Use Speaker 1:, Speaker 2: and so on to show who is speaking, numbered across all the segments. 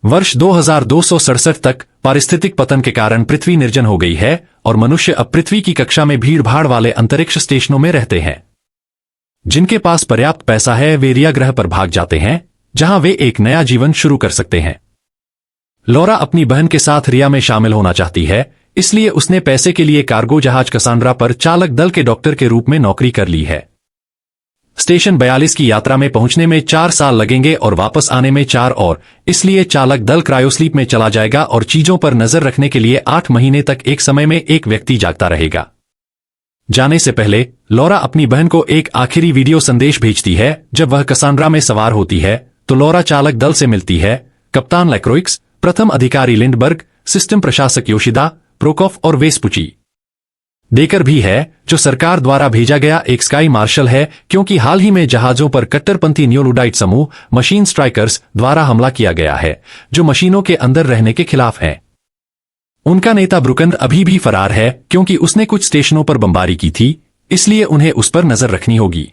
Speaker 1: वर्ष 2267 तक पारिस्थितिक पतन के कारण पृथ्वी निर्जन हो गई है और मनुष्य अब पृथ्वी की कक्षा में भीड़-भाड़ वाले अंतरिक्ष स्टेशनों में रहते हैं। जिनके पास पर्याप्त पैसा है वे रिया ग्रह पर भाग जाते हैं, जहां वे एक नया जीवन शुरू कर सकते हैं। लॉरा अपनी बहन के साथ रिया में शामिल होना चाहती है, इसलिए उसने पैसे के लिए कार्गो जहाज कसांड्रा पर चालक दल के डॉक्टर के रूप में नौकरी कर ली है। स्टेशन 42 की यात्रा में पहुंचने में 4 साल लगेंगे और वापस आने में 4 और, इसलिए चालक दल क्रायोस्लीप में चला जाएगा और चीजों पर नजर रखने के लिए 8 महीने तक एक समय में एक व्यक्ति जागता रहेगा। जाने से पहले लॉरा अपनी बहन को एक आखिरी वीडियो संदेश भेजती है। जब वह कसांड्रा में सवार होती है तो लॉरा चालक दल से मिलती है, कप्तान लैक्रोइक्स, प्रथम अधिकारी लिंडबर्ग, सिस्टम प्रशासक योशिदा, प्रोकोफ और वेस्पुची। डेकर भी है, जो सरकार द्वारा भेजा गया एक स्काई मार्शल है, क्योंकि हाल ही में जहाजों पर कट्टरपंथी न्योलुडाइट समूह मशीन स्ट्राइकर्स द्वारा हमला किया गया है, जो मशीनों के अंदर रहने के खिलाफ है। उनका नेता ब्रुकंद अभी भी फरार है, क्योंकि उसने कुछ स्टेशनों पर बमबारी की थी, इसलिए उन्हें उस पर नजर रखनी होगी।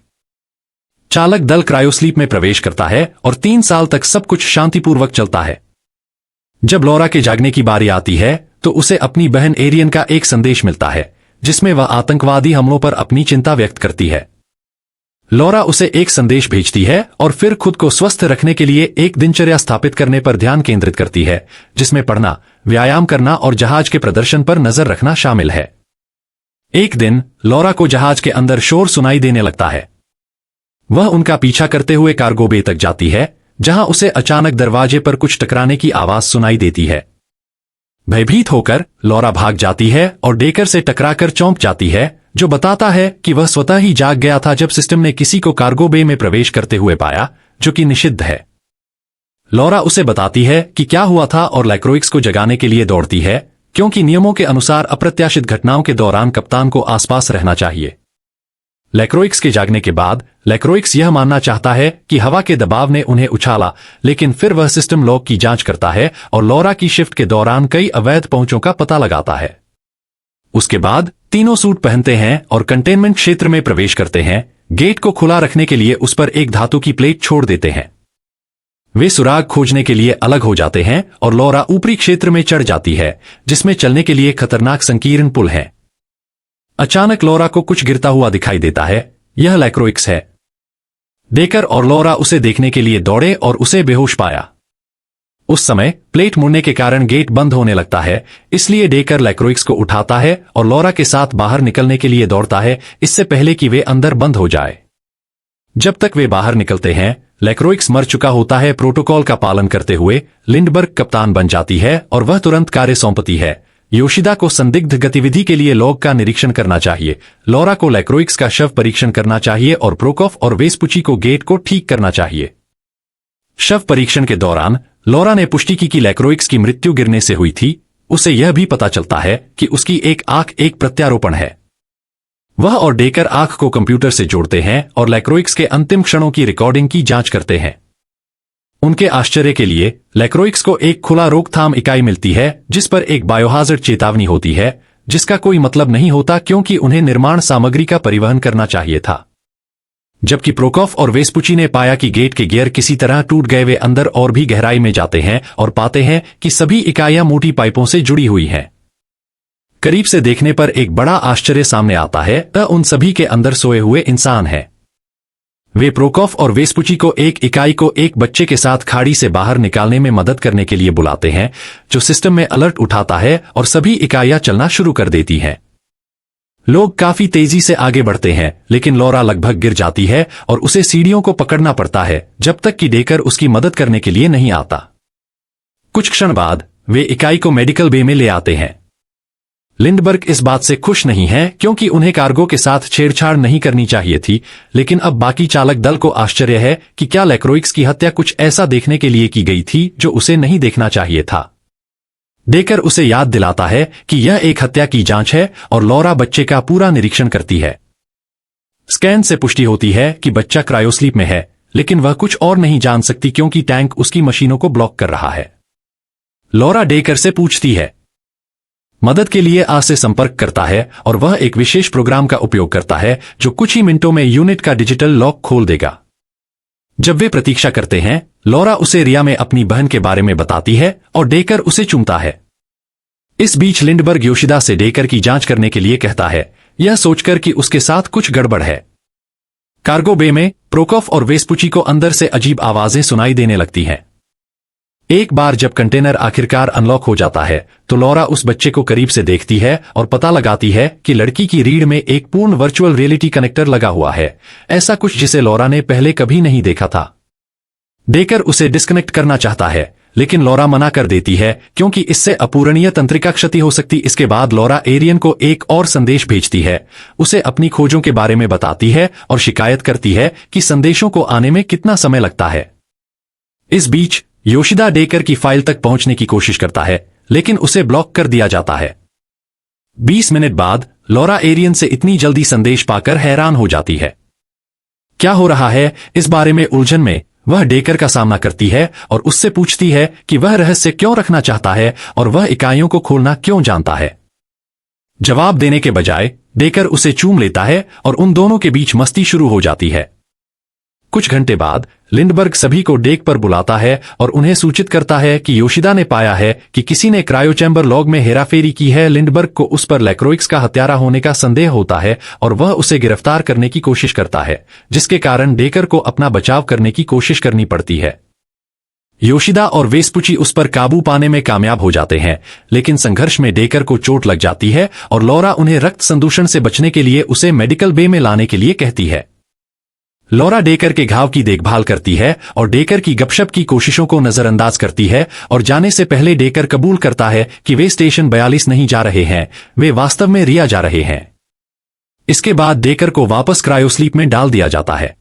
Speaker 1: चालक दल क्रायोस्लीप में प्रवेश करता है और 3 साल तक सब कुछ शांतिपूर्वक चलता है। जब लॉरा के जागने की बारी आती है तो उसे अपनी बहन एरियन का एक संदेश मिलता है, जिसमें वह आतंकवादी हमलों पर अपनी चिंता व्यक्त करती है। लॉरा उसे एक संदेश भेजती है और फिर खुद को स्वस्थ रखने के लिए एक दिनचर्या स्थापित करने पर ध्यान केंद्रित करती है, जिसमें पढ़ना, व्यायाम करना और जहाज के प्रदर्शन पर नजर रखना शामिल है। एक दिन लॉरा को जहाज के अंदर शोर सुनाई देने लगता है। वह उनका पीछा करते हुए कार्गो बे तक जाती है, जहां उसे अचानक दरवाजे पर कुछ टकराने की आवाज सुनाई देती है। भयभीत होकर लॉरा भाग जाती है और डेकर से टकराकर चौंक जाती है, जो बताता है कि वह स्वतः ही जाग गया था जब सिस्टम ने किसी को कार्गो बे में प्रवेश करते हुए पाया, जो कि निषिद्ध है। लॉरा उसे बताती है कि क्या हुआ था और लैक्रोइक्स को जगाने के लिए दौड़ती है, क्योंकि नियमों के अनुसार अप्रत्याशित घटनाओं के दौरान कप्तान को आसपास रहना चाहिए। लैक्रोइक्स के जागने के बाद लैक्रोइक्स यह मानना चाहता है कि हवा के दबाव ने उन्हें उछाला, लेकिन फिर वह सिस्टम लॉग की जांच करता है और लॉरा की शिफ्ट के दौरान कई अवैध पहुंचों का पता लगाता है। उसके बाद तीनों सूट पहनते हैं और कंटेनमेंट क्षेत्र में प्रवेश करते हैं। गेट को खुला रखने के लिए उस पर एक धातु की प्लेट छोड़ देते हैं। वे सुराग खोजने के लिए अलग हो जाते हैं और लॉरा ऊपरी क्षेत्र में चढ़ जाती है, जिसमें चलने के लिए खतरनाक संकीर्ण पुल है। अचानक लॉरा को कुछ गिरता हुआ दिखाई देता है। यह लैक्रोइक्स है। डेकर और लॉरा उसे देखने के लिए दौड़े और उसे बेहोश पाया। उस समय प्लेट मुड़ने के कारण गेट बंद होने लगता है, इसलिए डेकर लैक्रोइक्स को उठाता है और लॉरा के साथ बाहर निकलने के लिए दौड़ता है, इससे पहले कि वे अंदर बंद हो जाए। जब तक वे बाहर निकलते हैं, लैक्रोइक्स मर चुका होता है। प्रोटोकॉल का पालन करते हुए लिंडबर्ग कप्तान बन जाती है और वह तुरंत कार्य सौंपती है। योशिदा को संदिग्ध गतिविधि के लिए लॉग का निरीक्षण करना चाहिए, लॉरा को लैक्रोइक्स का शव परीक्षण करना चाहिए और प्रोकोफ और वेस्पुची को गेट को ठीक करना चाहिए। शव परीक्षण के दौरान लॉरा ने पुष्टि की कि लैक्रोइक्स की मृत्यु गिरने से हुई थी। उसे यह भी पता चलता है कि उसकी एक आंख एक प्रत्यारोपण है। वह और डेकर आंख को कंप्यूटर से जोड़ते हैं और लैक्रोइक्स के अंतिम क्षणों की रिकॉर्डिंग की जांच करते हैं। उनके आश्चर्य के लिए लैक्रोइक्स को एक खुला रोकथाम इकाई मिलती है, जिस पर एक बायोहाजर्ड चेतावनी होती है, जिसका कोई मतलब नहीं होता क्योंकि उन्हें निर्माण सामग्री का परिवहन करना चाहिए था। जबकि प्रोकोफ और वेस्पुची ने पाया कि गेट के गियर किसी तरह टूट गए, वे अंदर और भी गहराई में जाते हैं और पाते हैं कि सभी इकाइयां मोटी पाइपों से जुड़ी हुई हैं। करीब से देखने पर एक बड़ा आश्चर्य सामने आता है, उन सभी के अंदर सोए हुए इंसान हैं। वे प्रोकोफ और वेस्पुची को एक इकाई को एक बच्चे के साथ खाड़ी से बाहर निकालने में मदद करने के लिए बुलाते हैं, जो सिस्टम में अलर्ट उठाता है और सभी इकाइयां चलना शुरू कर देती हैं। लोग काफी तेजी से आगे बढ़ते हैं, लेकिन लॉरा लगभग गिर जाती है और उसे सीढ़ियों को पकड़ना पड़ता है जब तक कि डेकर उसकी मदद करने के लिए नहीं आता। कुछ क्षण बाद वे इकाई को मेडिकल बे में ले आते हैं। लिंडबर्ग इस बात से खुश नहीं है क्योंकि उन्हें कार्गो के साथ छेड़छाड़ नहीं करनी चाहिए थी, लेकिन अब बाकी चालक दल को आश्चर्य है कि क्या लैक्रोइक्स की हत्या कुछ ऐसा देखने के लिए की गई थी जो उसे नहीं देखना चाहिए था। डेकर उसे याद दिलाता है कि यह एक हत्या की जांच है और लॉरा बच्चे का पूरा निरीक्षण करती है। स्कैन से पुष्टि होती है कि बच्चा क्रायोस्लीप में है, लेकिन वह कुछ और नहीं जान सकती क्योंकि टैंक उसकी मशीनों को ब्लॉक कर रहा है। लॉरा डेकर से पूछती है, मदद के लिए आ से संपर्क करता है और वह एक विशेष प्रोग्राम का उपयोग करता है जो कुछ ही मिनटों में यूनिट का डिजिटल लॉक खोल देगा। जब वे प्रतीक्षा करते हैं, लॉरा उसे रिया में अपनी बहन के बारे में बताती है और डेकर उसे चूमता है। इस बीच लिंडबर्ग योशिदा से डेकर की जांच करने के लिए कहता है, यह सोचकर कि उसके साथ कुछ गड़बड़ है। कार्गो बे में प्रोकोफ और वेस्पुची को अंदर से अजीब आवाजें सुनाई देने लगती हैं। एक बार जब कंटेनर आखिरकार अनलॉक हो जाता है तो लॉरा उस बच्चे को करीब से देखती है और पता लगाती है कि लड़की की रीढ़ में एक पूर्ण वर्चुअल रियलिटी कनेक्टर लगा हुआ है, ऐसा कुछ जिसे लॉरा ने पहले कभी नहीं देखा था। डेकर उसे डिस्कनेक्ट करना चाहता है लेकिन लॉरा मना कर देती है क्योंकि इससे अपूरणीय तंत्रिका क्षति हो सकती। इसके बाद लॉरा एरियन को एक और संदेश भेजती है, उसे अपनी खोजों के बारे में बताती है और शिकायत करती है कि संदेशों को आने में कितना समय लगता है। इस बीच योशिदा डेकर की फाइल तक पहुंचने की कोशिश करता है लेकिन उसे ब्लॉक कर दिया जाता है। 20 मिनट बाद लॉरा एरियन से इतनी जल्दी संदेश पाकर हैरान हो जाती है। क्या हो रहा है इस बारे में उलझन में वह डेकर का सामना करती है और उससे पूछती है कि वह रहस्य क्यों रखना चाहता है और वह इकाइयों को खोलना क्यों जानता है। जवाब देने के बजाय डेकर उसे चूम लेता है और उन दोनों के बीच मस्ती शुरू हो जाती है। कुछ घंटे बाद लिंडबर्ग सभी को डेक पर बुलाता है और उन्हें सूचित करता है कि योशिदा ने पाया है कि किसी ने क्रायोचैम्बर लॉग में हेराफेरी की है। लिंडबर्ग को उस पर लैक्रोइक्स का हत्यारा होने का संदेह होता है और वह उसे गिरफ्तार करने की कोशिश करता है, जिसके कारण डेकर को अपना बचाव करने की कोशिश करनी पड़ती है। योशिदा और वेस्पुची उस पर काबू पाने में कामयाब हो जाते हैं लेकिन संघर्ष में डेकर को चोट लग जाती है और लॉरा उन्हें रक्त संदूषण से बचने के लिए उसे मेडिकल बे में लाने के लिए कहती है। लॉरा डेकर के घाव की देखभाल करती है और डेकर की गपशप की कोशिशों को नजरअंदाज करती है और जाने से पहले डेकर कबूल करता है कि वे स्टेशन 42 नहीं जा रहे हैं, वे वास्तव में रिया जा रहे हैं। इसके बाद डेकर को वापस क्रायोस्लीप में डाल दिया जाता है।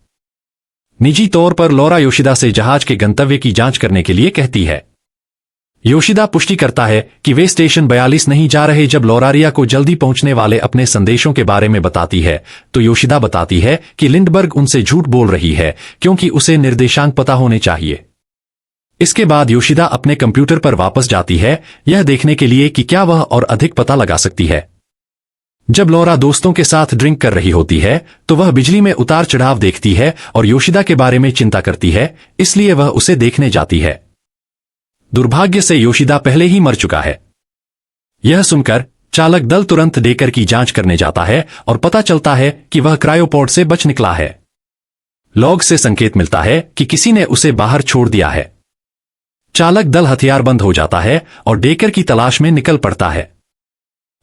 Speaker 1: निजी तौर पर लॉरा योशिदा से जहाज के गंतव्य की जांच करने के लिए कहती है। योशिदा पुष्टि करता है कि वे स्टेशन 42 नहीं जा रहे। जब लॉरा रिया को जल्दी पहुंचने वाले अपने संदेशों के बारे में बताती है तो योशिदा बताती है कि लिंडबर्ग उनसे झूठ बोल रही है क्योंकि उसे निर्देशांक पता होने चाहिए। इसके बाद योशिदा अपने कंप्यूटर पर वापस जाती है यह देखने के लिए कि क्या वह और अधिक पता लगा सकती है। जब लॉरा दोस्तों के साथ ड्रिंक कर रही होती है तो वह बिजली में उतार चढ़ाव देखती है और योशिदा के बारे में चिंता करती है, इसलिए वह उसे देखने जाती है। दुर्भाग्य से योशिदा पहले ही मर चुका है। यह सुनकर चालक दल तुरंत डेकर की जांच करने जाता है और पता चलता है कि वह क्रायोपोड से बच निकला है। लॉग से संकेत मिलता है कि किसी ने उसे बाहर छोड़ दिया है। चालक दल हथियारबंद हो जाता है और डेकर की तलाश में निकल पड़ता है।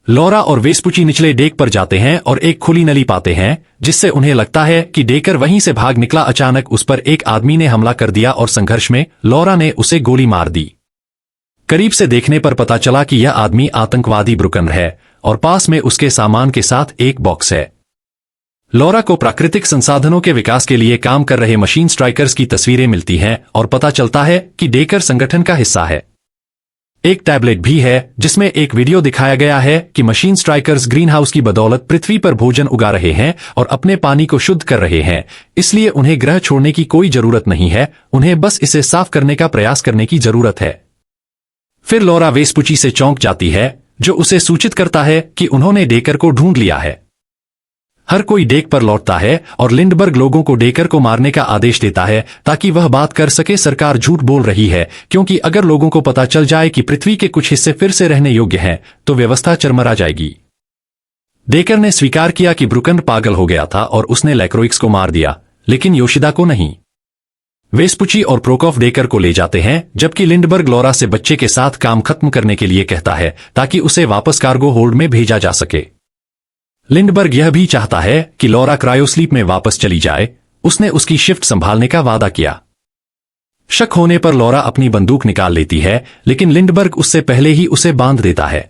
Speaker 1: लॉरा और वेस्पुची निचले डेक पर जाते हैं और एक खुली नली पाते हैं जिससे उन्हें लगता है कि डेकर वहीं से भाग निकला। अचानक उस पर एक आदमी ने हमला कर दिया और संघर्ष में लॉरा ने उसे गोली मार दी। करीब से देखने पर पता चला कि यह आदमी आतंकवादी ब्रुकन है और पास में उसके सामान के साथ एक बॉक्स है। लॉरा को प्राकृतिक संसाधनों के विकास के लिए काम कर रहे मशीन स्ट्राइकर्स की तस्वीरें मिलती हैं और पता चलता है कि डेकर संगठन का हिस्सा है। एक टैबलेट भी है जिसमें एक वीडियो दिखाया गया है कि मशीन स्ट्राइकर्स ग्रीनहाउस की बदौलत पृथ्वी पर भोजन उगा रहे हैं और अपने पानी को शुद्ध कर रहे हैं, इसलिए उन्हें ग्रह छोड़ने की कोई जरूरत नहीं है, उन्हें बस इसे साफ करने का प्रयास करने की जरूरत है। फिर लॉरा वेस्पुची से चौंक जाती है जो उसे सूचित करता है कि उन्होंने डेकर को ढूंढ लिया है। हर कोई डेक पर लौटता है और लिंडबर्ग लोगों को डेकर को मारने का आदेश देता है ताकि वह बात कर सके। सरकार झूठ बोल रही है क्योंकि अगर लोगों को पता चल जाए कि पृथ्वी के कुछ हिस्से फिर से रहने योग्य हैं तो व्यवस्था चरमरा जाएगी। डेकर ने स्वीकार किया कि ब्रुकन पागल हो गया था और उसने लैक्रोइक्स को मार दिया, लेकिन योशिदा को नहीं। वेस्पुची और प्रोकोफ डेकर को ले जाते हैं जबकि लिंडबर्ग लॉरा से बच्चे के साथ काम खत्म करने के लिए कहता है ताकि उसे वापस कार्गो होल्ड में भेजा जा सके। लिंडबर्ग यह भी चाहता है कि लॉरा क्रायोस्लीप में वापस चली जाए, उसने उसकी शिफ्ट संभालने का वादा किया। शक होने पर लॉरा अपनी बंदूक निकाल लेती है लेकिन लिंडबर्ग उससे पहले ही उसे बांध देता है।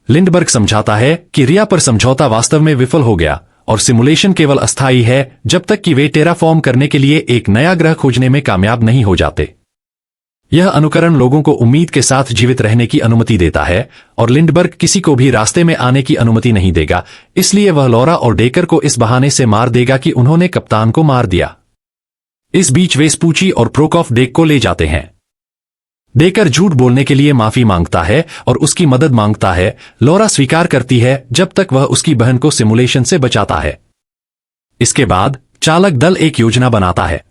Speaker 1: लिंडबर्ग समझाता है कि रिया पर समझौता वास्तव में विफल हो गया और सिमुलेशन केवल अस्थायी है जब तक कि वे टेराफॉर्म करने के लिए एक नया ग्रह खोजने में कामयाब नहीं हो जाते। यह अनुकरण लोगों को उम्मीद के साथ जीवित रहने की अनुमति देता है और लिंडबर्ग किसी को भी रास्ते में आने की अनुमति नहीं देगा, इसलिए वह लॉरा और डेकर को इस बहाने से मार देगा कि उन्होंने कप्तान को मार दिया। इस बीच वेस्पुची और प्रोकोफ डेक को ले जाते हैं। डेकर झूठ बोलने के लिए माफी मांगता है और उसकी मदद मांगता है। लॉरा स्वीकार करती है जब तक वह उसकी बहन को सिमुलेशन से बचाता है। इसके बाद चालक दल एक योजना बनाता है।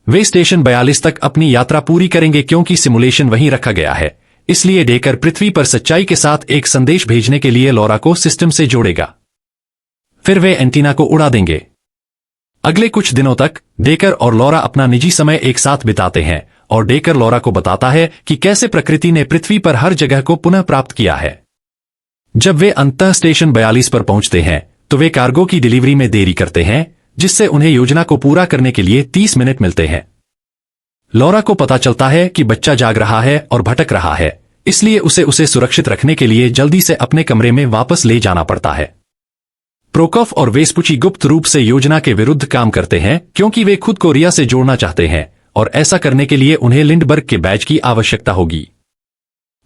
Speaker 1: वे स्टेशन 42 तक अपनी यात्रा पूरी करेंगे क्योंकि सिमुलेशन वहीं रखा गया है। इसलिए डेकर पृथ्वी पर सच्चाई के साथ एक संदेश भेजने के लिए लॉरा को सिस्टम से जोड़ेगा। फिर वे एंटीना को उड़ा देंगे। अगले कुछ दिनों तक डेकर और लॉरा अपना निजी समय एक साथ बिताते हैं और डेकर लॉरा को बताता है कि कैसे प्रकृति ने पृथ्वी पर हर जगह को पुनः प्राप्त किया है। जब वे अंततः स्टेशन 42 पर पहुंचते हैं तो वे कार्गो की डिलीवरी में देरी करते हैं, जिससे उन्हें योजना को पूरा करने के लिए 30 मिनट मिलते हैं। लॉरा को पता चलता है कि बच्चा जाग रहा है और भटक रहा है, इसलिए उसे सुरक्षित रखने के लिए जल्दी से अपने कमरे में वापस ले जाना पड़ता है। प्रोकोफ और वेस्पुची गुप्त रूप से योजना के विरुद्ध काम करते हैं क्योंकि वे खुद को रिया से जोड़ना चाहते हैं और ऐसा करने के लिए उन्हें लिंडबर्ग के बैज की आवश्यकता होगी।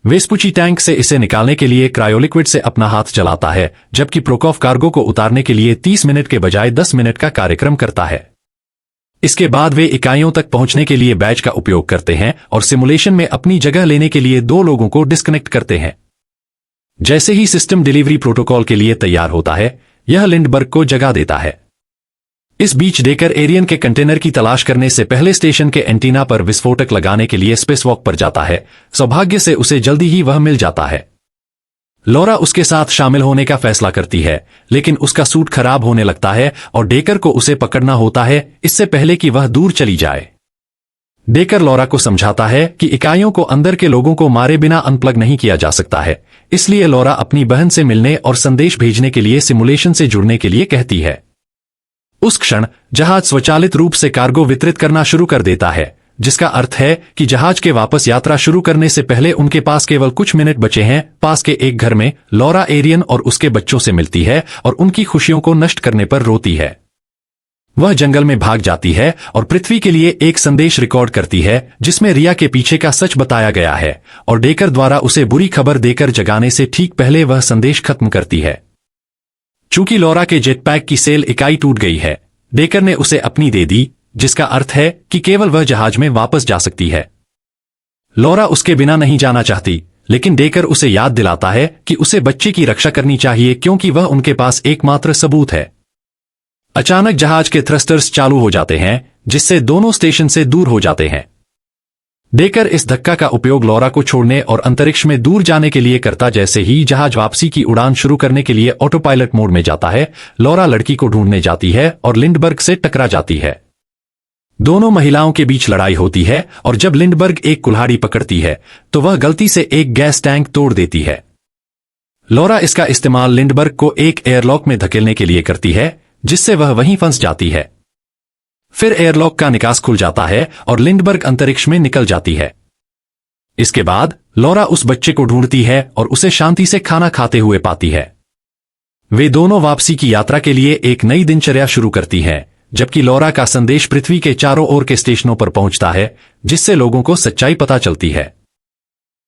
Speaker 1: वेस्पुची टैंक से इसे निकालने के लिए क्रायोलिक्विड से अपना हाथ चलाता है, जबकि प्रोकोफ कार्गो को उतारने के लिए 30 मिनट के बजाय 10 मिनट का कार्यक्रम करता है। इसके बाद वे इकाइयों तक पहुंचने के लिए बैज का उपयोग करते हैं और सिमुलेशन में अपनी जगह लेने के लिए 2 लोगों को डिस्कनेक्ट करते हैं। जैसे ही सिस्टम डिलीवरी प्रोटोकॉल के लिए तैयार होता है, यह लिंडबर्ग को जगा देता है। इस बीच डेकर एरियन के कंटेनर की तलाश करने से पहले स्टेशन के एंटीना पर विस्फोटक लगाने के लिए स्पेसवॉक पर जाता है। सौभाग्य से उसे जल्दी ही वह मिल जाता है। लॉरा उसके साथ शामिल होने का फैसला करती है, लेकिन उसका सूट खराब होने लगता है और डेकर को उसे पकड़ना होता है इससे पहले कि वह दूर चली जाए। डेकर लॉरा को समझाता है कि इकाइयों को अंदर के लोगों को मारे बिना अनप्लग नहीं किया जा सकता है, इसलिए लॉरा अपनी बहन से मिलने और संदेश भेजने के लिए सिमुलेशन से जुड़ने के लिए कहती है। उस क्षण जहाज स्वचालित रूप से कार्गो वितरित करना शुरू कर देता है, जिसका अर्थ है कि जहाज के वापस यात्रा शुरू करने से पहले उनके पास केवल कुछ मिनट बचे हैं। पास के एक घर में लॉरा एरियन और उसके बच्चों से मिलती है और उनकी खुशियों को नष्ट करने पर रोती है। वह जंगल में भाग जाती है और पृथ्वी के लिए एक संदेश रिकॉर्ड करती है जिसमें रिया के पीछे का सच बताया गया है और डेकर द्वारा उसे बुरी खबर देकर जगाने से ठीक पहले वह संदेश खत्म करती है। चूंकि लॉरा के जेटपैक की सेल इकाई टूट गई है, डेकर ने उसे अपनी दे दी, जिसका अर्थ है कि केवल वह जहाज में वापस जा सकती है। लॉरा उसके बिना नहीं जाना चाहती, लेकिन डेकर उसे याद दिलाता है कि उसे बच्चे की रक्षा करनी चाहिए क्योंकि वह उनके पास एकमात्र सबूत है। अचानक जहाज के थ्रस्टर्स चालू हो जाते हैं, जिससे दोनों स्टेशन से दूर हो जाते हैं। डेकर इस धक्का का उपयोग लॉरा को छोड़ने और अंतरिक्ष में दूर जाने के लिए करता। जैसे ही जहाज वापसी की उड़ान शुरू करने के लिए ऑटो पायलट मोड में जाता है, लॉरा लड़की को ढूंढने जाती है और लिंडबर्ग से टकरा जाती है। दोनों महिलाओं के बीच लड़ाई होती है और जब लिंडबर्ग एक कुल्हाड़ी पकड़ती है तो वह गलती से एक गैस टैंक तोड़ देती है। लॉरा इसका इस्तेमाल लिंडबर्ग को एक एयरलॉक में धकेलने के लिए करती है, जिससे वह वहीं फंस जाती है। फिर एयरलॉक का निकास खुल जाता है और लिंडबर्ग अंतरिक्ष में निकल जाती है। इसके बाद लॉरा उस बच्चे को ढूंढती है और उसे शांति से खाना खाते हुए पाती है। वे दोनों वापसी की यात्रा के लिए एक नई दिनचर्या शुरू करती हैं, जबकि लॉरा का संदेश पृथ्वी के चारों ओर के स्टेशनों पर पहुंचता है, जिससे लोगों को सच्चाई पता चलती है।